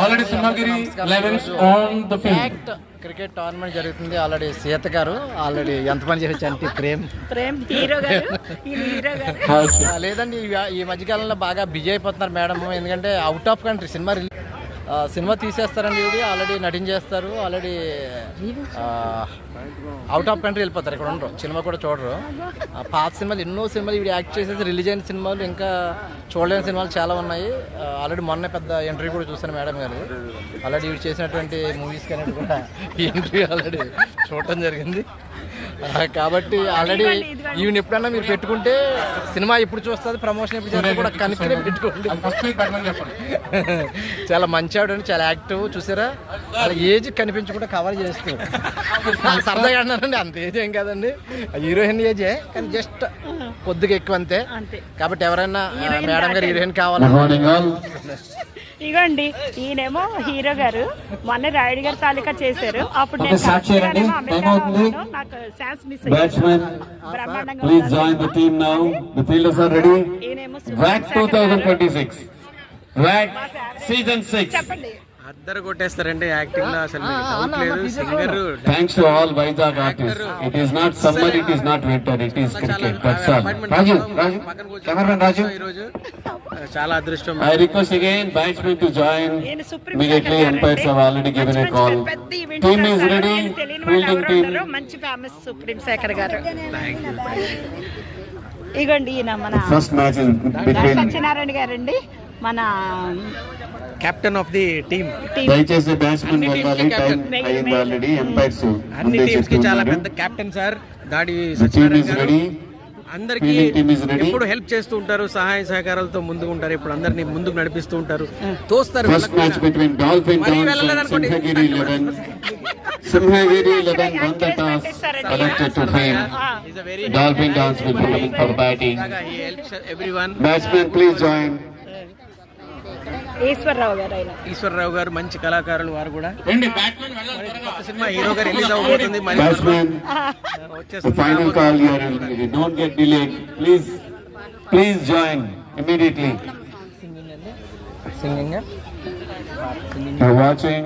Already Simhagiri 11 on the field. Cricket tournament జరుగుతుంది. Already Sita గారు already ఎంత పని చేయొచ్చు అంటే ప్రేమ్ హీరో గారు లేదండి, ఈ మధ్యకాలంలో బాగా బిజీ అయిపోతున్నారు మేడం. ఎందుకంటే అవుట్ ఆఫ్ కంట్రీ సినిమా తీసేస్తారండి. ఇవి ఆల్రెడీ నటించేస్తారు. ఆల్రెడీ అవుట్ ఆఫ్ కంట్రీ వెళ్ళిపోతారు, ఇక్కడ ఉండరు, సినిమా కూడా చూడరు. పాత సినిమాలు ఎన్నో సినిమాలు ఇవి యాక్ట్ చేసేసి రిలీజ్ అయిన సినిమాలు, ఇంకా చూడలేని సినిమాలు చాలా ఉన్నాయి. ఆల్రెడీ మొన్న పెద్ద ఎంట్రీ కూడా చూశాను మేడం గారు. ఆల్రెడీ ఇవి చేసినటువంటి మూవీస్ కానీ కూడా ఎంట్రీ ఆల్రెడీ చూడటం జరిగింది. కాబట్టి ఆల్రెడీ ఈవెన్ ఎప్పుడన్నా మీరు పెట్టుకుంటే సినిమా ఎప్పుడు చూస్తుంది, ప్రమోషన్ ఎప్పుడు చేస్తే కూడా కనుక్కునే పెట్టుకోండి. చాలా మంచి ఆవిడ, చాలా యాక్టివ్. చూసారా, వాళ్ళ ఏజ్ కనిపించకుండా కవర్ చేస్తూ సరదాగా అన్నానండి. అంత ఏజ్ ఏం కాదండి, హీరోయిన్ ఏజే, కానీ జస్ట్ కొద్దిగా ఎక్కువ అంతే. కాబట్టి ఎవరైనా మేడం గారు హీరోయిన్ కావాలన్నా ఇగోండి, ఈయనేమో హీరో గారు. మొన్న రాయుడు గారు తాలూకా చేశారు. అప్పుడు నేను నాకు ఛాన్స్ మిస్ చెప్పండి. అద్దరు కొట్టేస్తారండి యాక్టింగ్ లో, అసలు singer. Thanks to all Vizag artist. It is not summer, it is not winter, it is cricket. That's all. Raju cameraman Raju, ఈ రోజు చాలా అదృష్టం. I request again batsmen to join immediately. umpires have already given a call. Team is ready. Fielding team. మంచి famous supreme Shekhar గారు. ఇగోండి, ఈయన మన first match is between Satyanarayana గారండి, మన కెప్టెన్ ఆఫ్ ది టీమ్. దయచేసి బ్యాట్స్మెన్ వెళ్ళాలి, టైం అయింది ఆల్రెడీ. ఎంపైర్స్ అన్ని టీమ్స్ కి చాలా పెద్ద కెప్టెన్ సార్ దాడి సత్యనారాయణ గారు. అందరికి ఎప్పుడు హెల్ప్ చేస్తూ ఉంటారు, సహాయ సహకారాలతో ముందుకు ఉంటారు, ఇప్పుడు అందరినీ ముందుకు నడిపిస్తూ ఉంటారు, తోస్తారు. First match between Dolphin Towns and Simhagiri 11. Simhagiri 11 won the toss, selected to field. Dolphin Downs will be coming for batting. Batsmen please join. Eshwararao గారు మంచి కళాకారులు, వారు కూడా. సినిమా హీరో గారు రిలీజ్ అవబోతుంది. The final call here, don't get delayed. Please join immediately. Singing You're watching